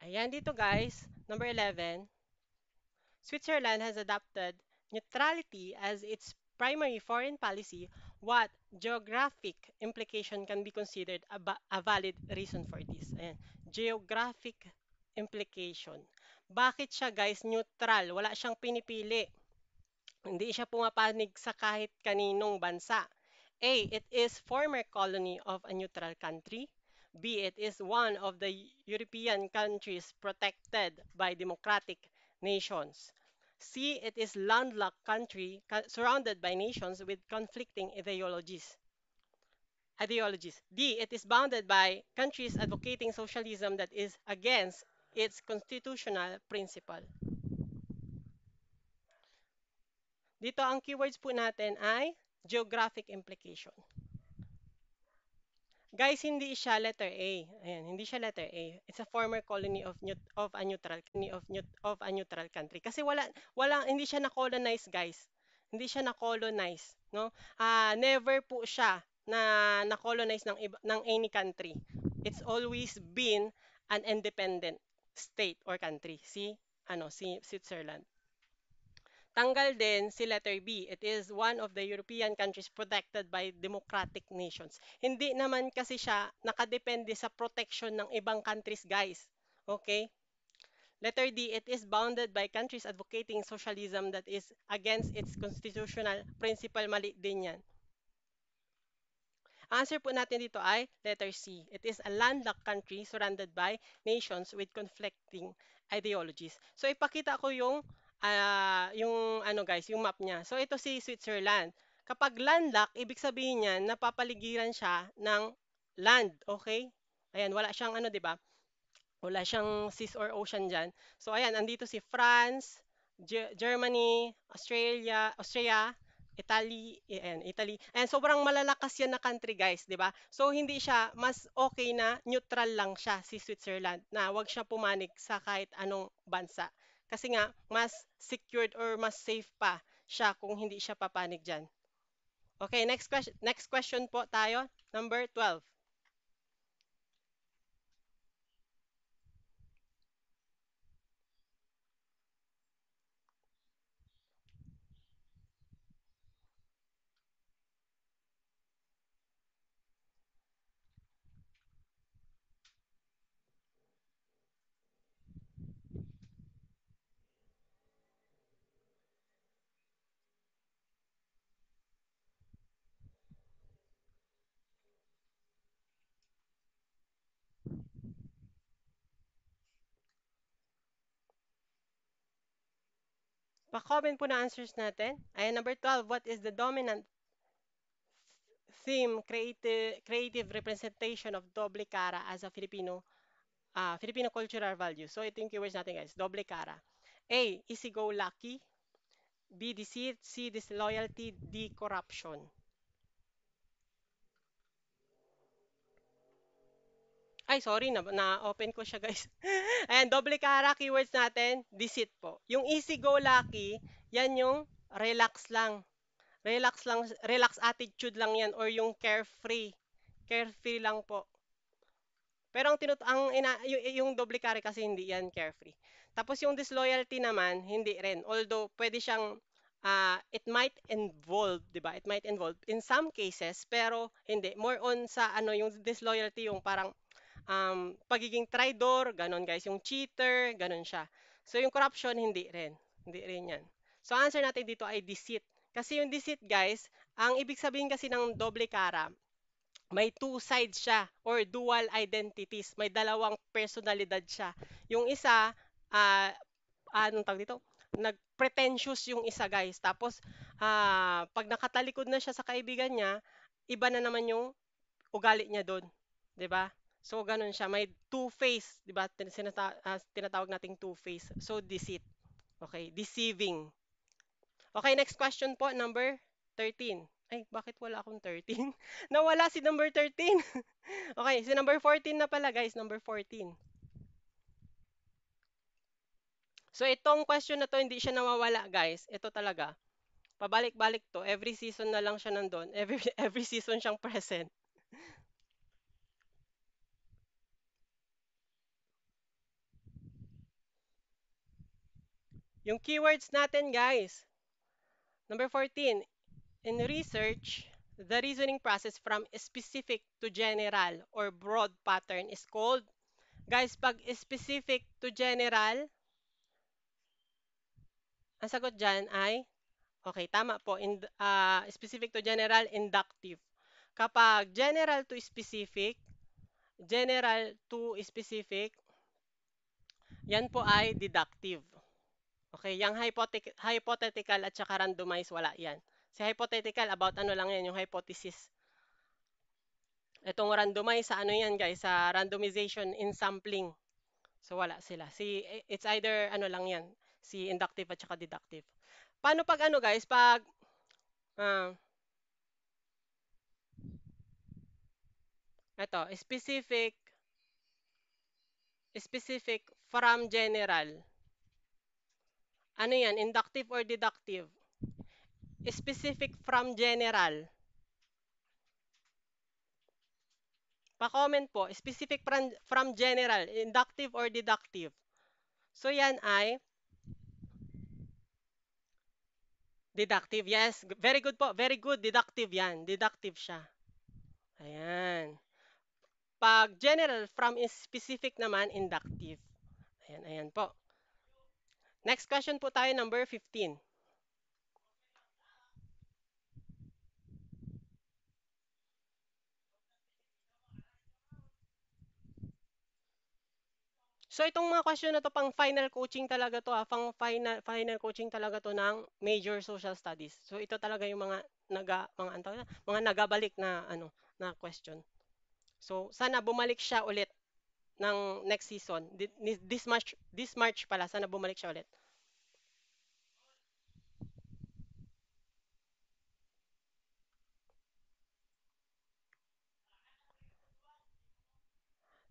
Ayan dito guys, number 11. Switzerland has adopted neutrality as its primary foreign policy. What geographic implication can be considered a valid reason for this? Ayan. Geographic implication. Bakit siya guys neutral? Wala siyang pinipili. Hindi siya pumapanig sa kahit kaninong bansa. A. It is former colony of a neutral country. B. It is one of the European countries protected by democratic nations. C. It is landlocked country surrounded by nations with conflicting ideologies. D. It is bounded by countries advocating socialism that is against its constitutional principle. Dito ang keywords po natin ay geographic implication. Guys, hindi siya letter A. Ayan, hindi siya letter A. It's a former colony of a neutral country. Kasi wala hindi siya na-colonize, guys. Hindi siya na-colonize, no? Never po siya na-colonize ng any country. It's always been an independent state or country. Si Switzerland. Tanggal din si letter B. It is one of the European countries protected by democratic nations. Hindi naman kasi siya nakadepende sa protection ng ibang countries, guys. Okay? Letter D, it is bounded by countries advocating socialism that is against its constitutional principle. Mali din yan. Answer po natin dito ay letter C. It is a landlocked country surrounded by nations with conflicting ideologies. So ipakita ko yung ano guys, yung map niya. So ito si Switzerland. Kapag landlocked, ibig sabihin niyan napapaligiran siya ng land, okay? Ayan, wala siyang ano, 'di ba? Wala siyang seas or ocean diyan. So ayan, andito si France, Germany, Austria, Italy. And sobrang malalakas yan na country, guys, 'di ba? So hindi siya mas okay na neutral lang siya si Switzerland na wag siya pumanig sa kahit anong bansa. Kasi nga mas secured or mas safe pa siya kung hindi siya papanig diyan. Okay, next question po tayo, number 12. Pa-comment po na answers natin. Ayan, number 12, what is the dominant theme, creative representation of doble cara as a Filipino cultural value? So, ito yung keywords natin, guys. Doble cara. A, easy-go-lucky. B, deceit. C, disloyalty. D, corruption. Ay, sorry, na-open ko siya, guys. Ayan, doble cara, keywords natin, deceit po. Yung easy-go-lucky, yan yung relax lang. Relax attitude lang yan or yung carefree. Carefree lang po. Pero yung doble carry kasi hindi yan carefree. Tapos yung disloyalty naman, hindi rin. Although pwede siyang it might involve, 'di ba? It might involve in some cases, pero hindi. More on sa ano yung disloyalty yung parang pagiging traidor, ganon guys, yung cheater, ganon siya. So yung corruption hindi rin. Hindi rin 'yan. So answer natin dito ay deceit. Kasi yung deceit guys, ang ibig sabihin kasi ng doble cara, may two sides siya or dual identities. May dalawang personalidad siya. Yung isa, anong tawag dito? Nag-pretentious yung isa, guys. Tapos, pag nakatalikod na siya sa kaibigan niya, iba na naman yung ugali niya doon. 'Di ba? So, ganun siya. May two-face, 'di ba? Tinatawag nating two-face. So, deceit. Okay, deceiving. Okay, next question po, number 13. Ay, bakit wala akong 13? Nawala si number 13. Okay, si number 14 na pala, guys. Number 14. So, itong question na to, hindi siya nawawala, guys. Ito talaga. Pabalik-balik to. Every season na lang siya nandun. Every season siyang present. Yung keywords natin, guys. Number 14, in research, the reasoning process from specific to general or broad pattern is called, guys, pag specific to general, ang sagot dyan ay, okay, tama po, specific to general, inductive. Kapag general to specific, yan po ay deductive. Okay, yung hypothetical at saka randomized, wala yan. Si hypothetical, about ano lang yan, yung hypothesis. Itong randomized, sa ano yan guys, sa randomization in sampling. So wala sila. It's either ano lang yan, si inductive at saka deductive. Paano pag ano guys, pag, ah, ito, specific from general. Ano yan, inductive or deductive? Specific from general. Pa-comment po, specific from general, inductive or deductive. So yan ay deductive. Yes, very good po. Very good. Deductive yan. Deductive siya. Ayan. Pag general from specific naman, inductive. Ayan, ayan po. Next question po tayo, number 15. So itong mga question na to pang final coaching talaga to, pang final coaching talaga to ng major social studies. So ito talaga yung mga nagabalik na ano na question. So sana bumalik siya ulit ng next season. This March pala, sana bumalik siya ulit.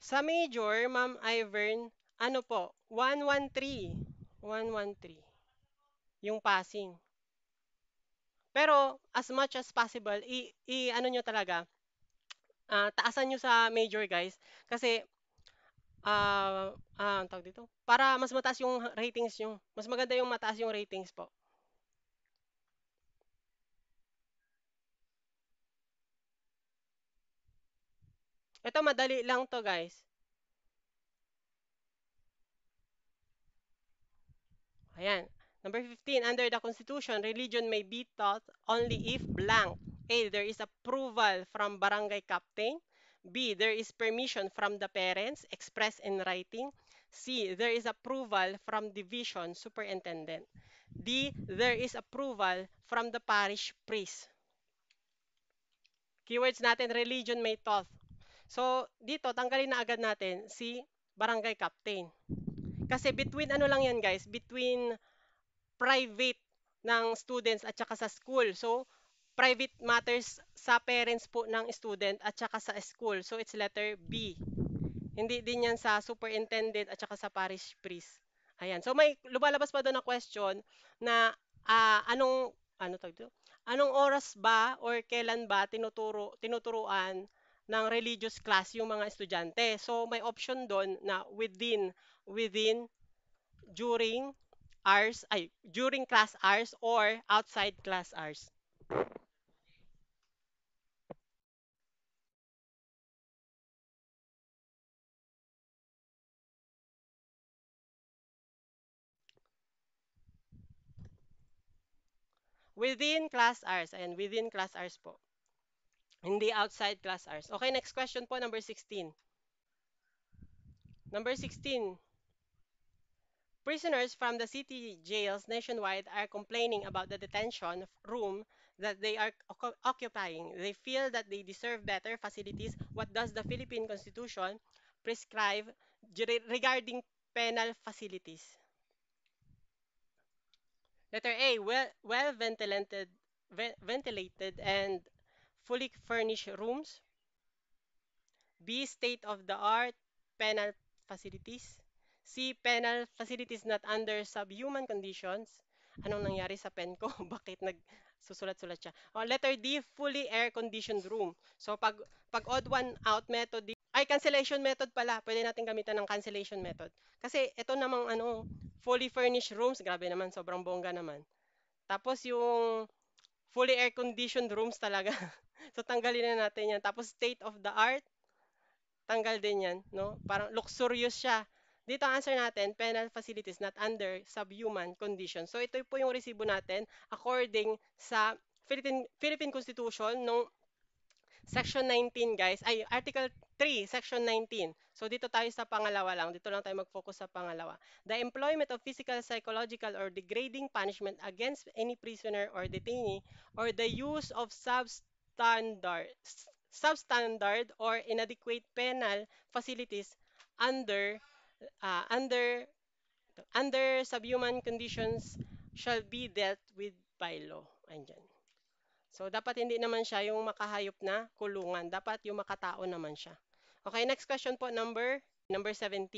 Sa major, Ma'am Ivern, ano po, 113. 113. Yung passing. Pero as much as possible, ano nyo talaga, taasan nyo sa major guys. Kasi, ang tawag dito, para mas mataas yung ratings nyo. Mas maganda yung mataas yung ratings po. Ito madali lang to guys. Ayan. Number 15, under the Constitution, religion may be taught only if blank. A, there is approval from barangay captain. B, there is permission from the parents expressed in writing. C, there is approval from division superintendent. D, there is approval from the parish priest. Keywords natin, religion may taught. So, dito, tanggalin na agad natin si barangay captain. Kasi between ano lang yan guys, between private ng students at saka sa school. So, private matters sa parents po ng student at saka sa school. So, it's letter B. Hindi din yan sa superintendent at saka sa parish priest. Ayan. So, may lumalabas pa doon na question na ano tawag dito? Anong oras ba or kailan ba tinuturuan ng religious class yung mga estudyante? So, may option doon na within during class hours or outside class hours. Within class hours. Ayan, within class hours po. Hindi outside class hours. Okay, next question po, number 16. Number 16. Prisoners from the city jails nationwide are complaining about the detention room that they are occupying. They feel that they deserve better facilities. What does the Philippine Constitution prescribe regarding penal facilities? Letter A, well ventilated and fully furnished rooms. B, state-of-the-art penal facilities. C, penal facilities not under subhuman conditions. Anong nangyari sa pen ko? Bakit nagsusulat-sulat siya? Letter D, fully air-conditioned room. So pag odd one out method Ay, cancellation method pala. Pwede natin gamitan ng cancellation method. Kasi ito namang ano, fully furnished rooms, grabe naman, sobrang bongga naman. Tapos yung fully air-conditioned rooms talaga. So tanggalin na natin yan. Tapos state of the art, tanggal din yan, no? Parang luxurious siya. Dito ang answer natin, penal facilities not under subhuman conditions. So ito po yung resibo natin according sa Philippine Constitution nung Section 19, guys. Ay, Article 3, Section 19. So, dito tayo sa pangalawa lang. Dito lang tayo mag-focus sa pangalawa. The employment of physical, psychological, or degrading punishment against any prisoner or detainee, or the use of substandard or inadequate penal facilities under uh, under under subhuman conditions shall be dealt with by law. Andyan. So, dapat hindi naman siya yung makahayop na kulungan. Dapat yung makatao naman siya. Okay, next question po, number 17.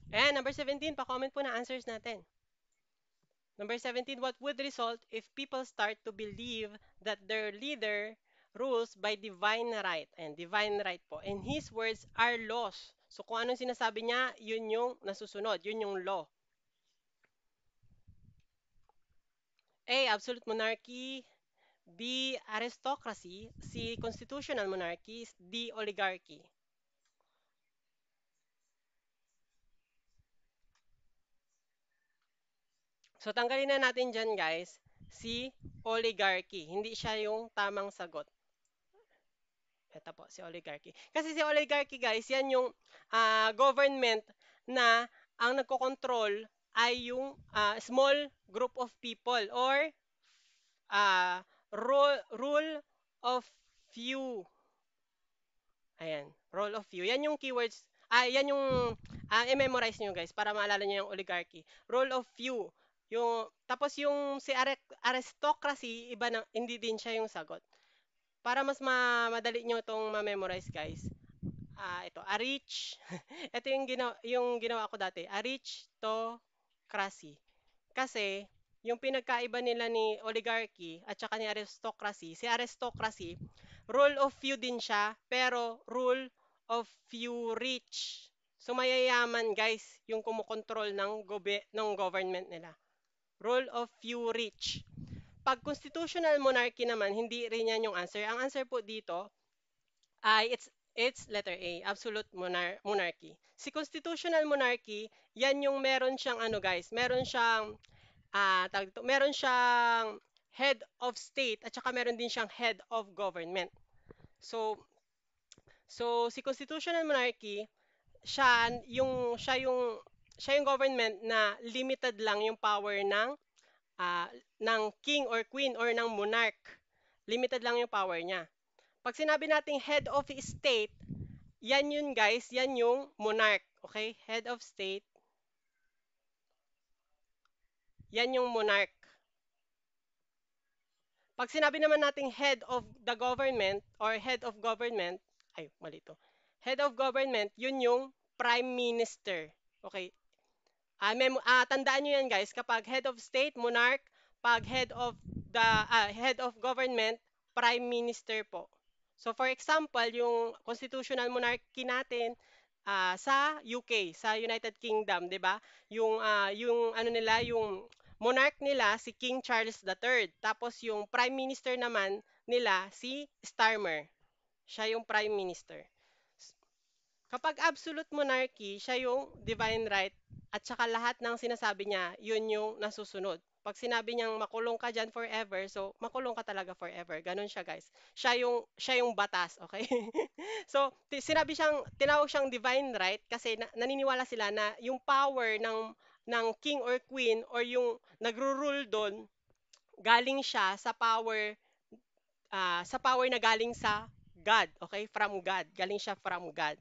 Ayan, number 17, pa-comment po na answers natin. Number 17, what would result if people start to believe that their leader rules by divine right? And divine right po. And his words are laws. So kung anong sinasabi niya, yun yung nasusunod. Yun yung law. A. Absolute monarchy. B. Aristocracy. C. Constitutional monarchy. D. Oligarchy. So, tanggalin na natin dyan, guys, si oligarchy. Hindi siya yung tamang sagot. Ito po, si oligarchy. Kasi si oligarchy, guys, yan yung government na ang nagkocontrol ay yung small group of people or rule of few. Ayan, role of few. Yan yung keywords, yan yung i-memorize nyo guys para maalala nyo yung oligarchy. Role of few. Tapos yung si aristocracy, iba na, hindi din siya yung sagot. Para mas madali nyo itong ma-memorize guys. Ito, a rich. Ito yung ginawa ko dati. Aristocracy. Kasi, yung pinagkaiba nila ni oligarchy at saka ni aristocracy, si aristocracy, rule of few din siya, pero rule of few rich. So, mayayaman guys, yung kumukontrol ng government nila. Rule of few rich. Pag constitutional monarchy naman, hindi rin yan yung answer. Ang answer po dito ay it's letter A, absolute monarchy. Si constitutional monarchy, yan yung meron siyang ano guys, meron siyang head of state at saka meron din siyang head of government. So, si constitutional monarchy, siya yung siya yung siya yung government na limited lang yung power ng king or queen or ng monarch. Limited lang yung power niya. Pag sinabi nating head of state, yan yun guys, yan yung monarch. Okay? Head of state, yan yung monarch. Pag sinabi naman nating head of the government or head of government, ay, mali to. Head of government, yun yung prime minister. Okay? Tandaan nyo yan guys, kapag head of state, monarch, pag head of government, prime minister po. So for example, yung constitutional monarchy natin sa UK, sa United Kingdom, 'di ba? Yung ano nila, yung monarch nila si King Charles III. Tapos yung prime minister naman nila si Starmer. Siya yung prime minister. Kapag absolute monarchy, siya yung divine right at saka lahat ng sinasabi niya, yun yung nasusunod. Pag sinabi niyang makulong ka dyan forever, so makulong ka talaga forever. Ganun siya, guys. Siya yung batas, okay? So, tinawag siyang divine right kasi naniniwala sila na yung power ng king or queen or yung nagro-rule doon, galing siya sa power sa power na galing sa God, okay? From God. Galing siya from God.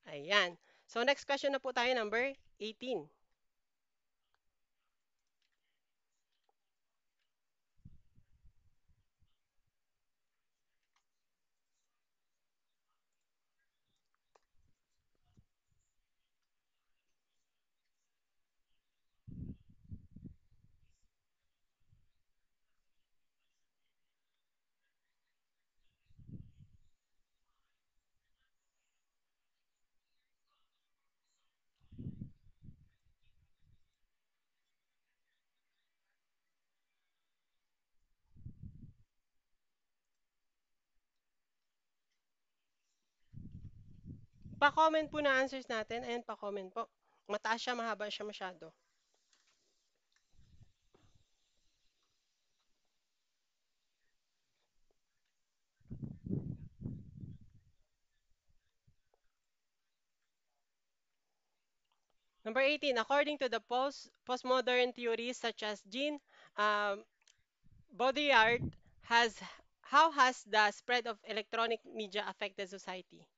Ayan. So next question na po tayo, number 18. Pa-comment po na answers natin. Ayan, pa-comment po. Mataas siya, mahaba siya masyado. Number 18, according to the postmodern theories such as Jean um, Baudrillard, has how has the spread of electronic media affected society?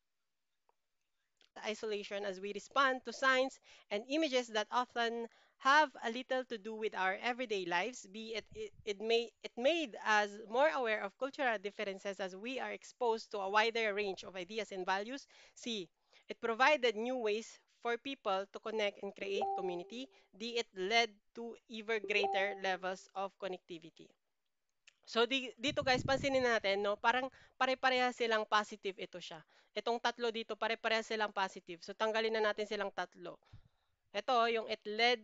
Isolation as we respond to signs and images that often have a little to do with our everyday lives, be it made us more aware of cultural differences as we are exposed to a wider range of ideas and values. C. It provided new ways for people to connect and create community. D. It led to ever greater levels of connectivity. So dito guys, pansinin natin, no, parang pare-pareha silang positive ito siya. Itong tatlo dito, pare-pareha silang positive. So tanggalin na natin silang tatlo. Ito, yung it led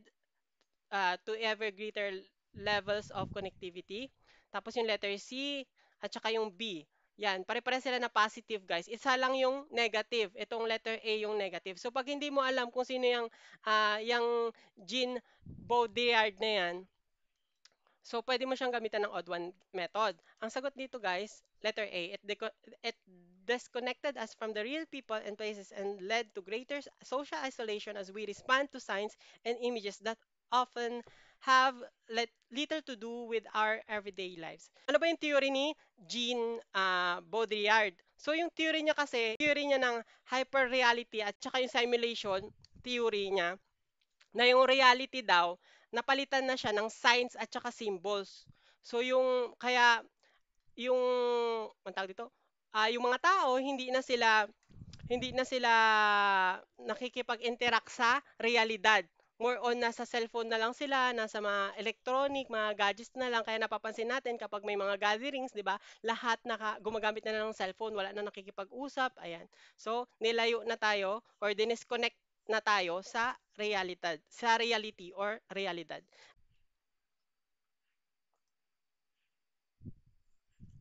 to ever greater levels of connectivity. Tapos yung letter C at saka yung B. Yan, pare-pareha sila na positive guys. Isa lang yung negative. Itong letter A yung negative. So pag hindi mo alam kung sino yung Jean Baudrillard na yan, so, pwede mo siyang gamitan ng odd one method. Ang sagot dito, guys, letter A, it disconnected us from the real people and places and led to greater social isolation as we respond to signs and images that often have little to do with our everyday lives. Ano ba yung theory ni Jean Baudrillard? So, yung theory niya ng hyperreality at saka yung simulation theory niya, na yung reality daw, napalitan na siya ng signs at saka symbols. So kaya yung, ang tawag dito, yung mga tao, hindi na sila nakikipag-interact sa realidad. More on nasa cellphone na lang sila, nasa mga electronic, mga gadgets na lang. Kaya napapansin natin kapag may mga gatherings, 'di ba? Lahat gumagamit na lang ng cellphone, wala na nakikipag-usap. Ayan. So, nilayo na tayo or dinisconnect na tayo sa realidad, sa reality or realidad.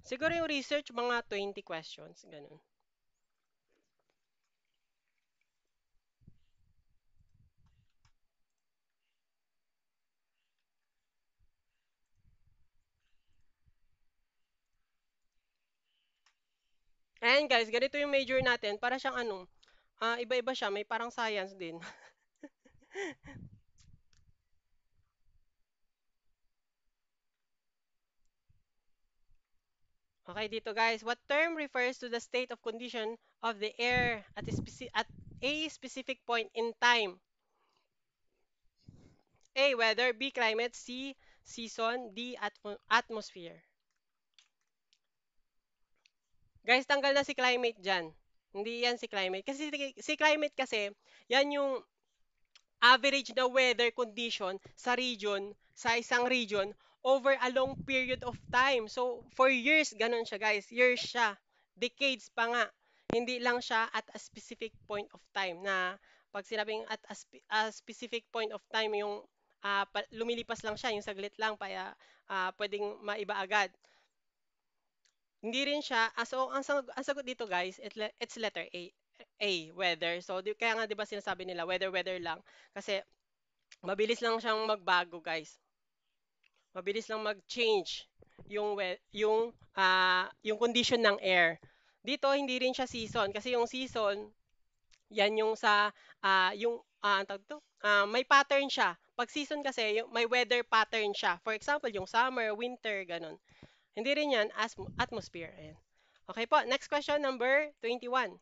Siguro yung research, mga 20 questions, ganun. Ayan guys, ganito yung major natin. Para siyang iba-iba siya. May parang science din. Okay, dito guys. What term refers to the state of condition of the air at a specific point in time? A. Weather. B. Climate. C. Season. D. Atmosphere. Guys, tanggal na si climate dyan. Hindi yan si climate. Kasi si climate kasi, yan yung average na weather condition sa isang region over a long period of time. So, for years, ganun siya guys. Years siya. Decades pa nga. Hindi lang siya at a specific point of time na pag sinabing at a specific point of time yung lumilipas lang siya, yung saglit lang pwedeng maiba agad. Hindi rin siya, so ang sagot dito guys, it's letter A. Weather. So, kaya nga 'di ba sinasabi nila, weather lang. Kasi mabilis lang siyang magbago, guys. Mabilis lang mag-change yung condition ng air. Dito hindi rin siya season kasi yung season yan yung ang tawag to, may pattern siya. Pag season kasi may weather pattern siya. For example, yung summer, winter, ganun. Hindi rin yan atmosphere. Ayan. Okay po, next question, number 21.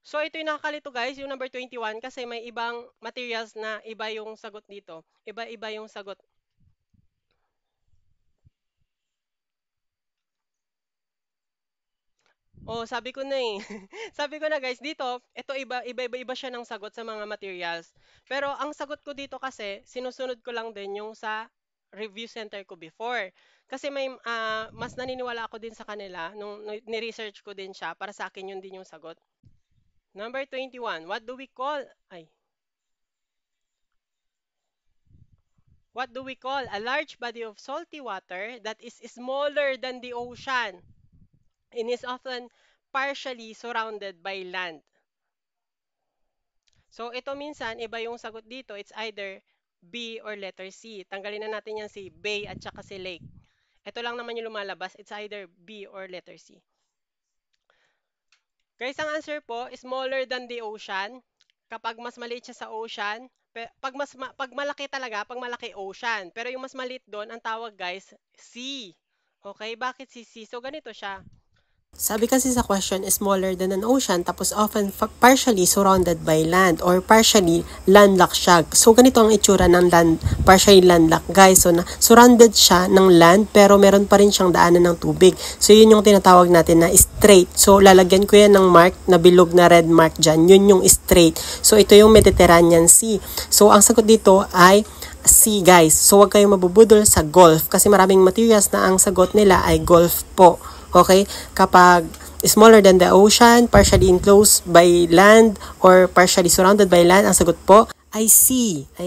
So, ito yung nakakalito guys, yung number 21, kasi may ibang materials na iba yung sagot dito. Iba-iba yung sagot. Oh, sabi ko na eh. Sabi ko na guys, dito, ito iba-iba siya ng sagot sa mga materials. Pero ang sagot ko dito kasi, sinusunod ko lang din yung sa review center ko before. Kasi may mas naniniwala ako din sa kanila nung ni-research ko din siya para sa akin yun din yung sagot. Number 21, what do we call a large body of salty water that is smaller than the ocean and is often partially surrounded by land? So, ito minsan, iba yung sagot dito. It's either B or letter C. Tanggalin na natin yan si bay at saka si lake. Ito lang naman yung lumalabas. It's either B or letter C. Guys, ang answer po, smaller than the ocean. Kapag mas maliit siya sa ocean, pag malaki talaga, pag malaki ocean. Pero yung mas maliit doon, ang tawag guys, sea. Okay, bakit si sea? So, ganito siya. Sabi kasi sa question is smaller than an ocean tapos often partially surrounded by land or partially landlocked siya. So ganito ang itsura ng land, partially landlocked guys. So surrounded siya ng land pero meron pa rin siyang daanan ng tubig. So yun yung tinatawag natin na strait. So lalagyan ko yan ng mark na bilog na red mark dyan. Yun yung strait. So ito yung Mediterranean Sea. So ang sagot dito ay sea guys. So huwag kayong mabubudol sa Gulf kasi maraming materials na ang sagot nila ay Gulf po. Okay? Kapag smaller than the ocean, partially enclosed by land, or partially surrounded by land, ang sagot po ay sea. Ayan.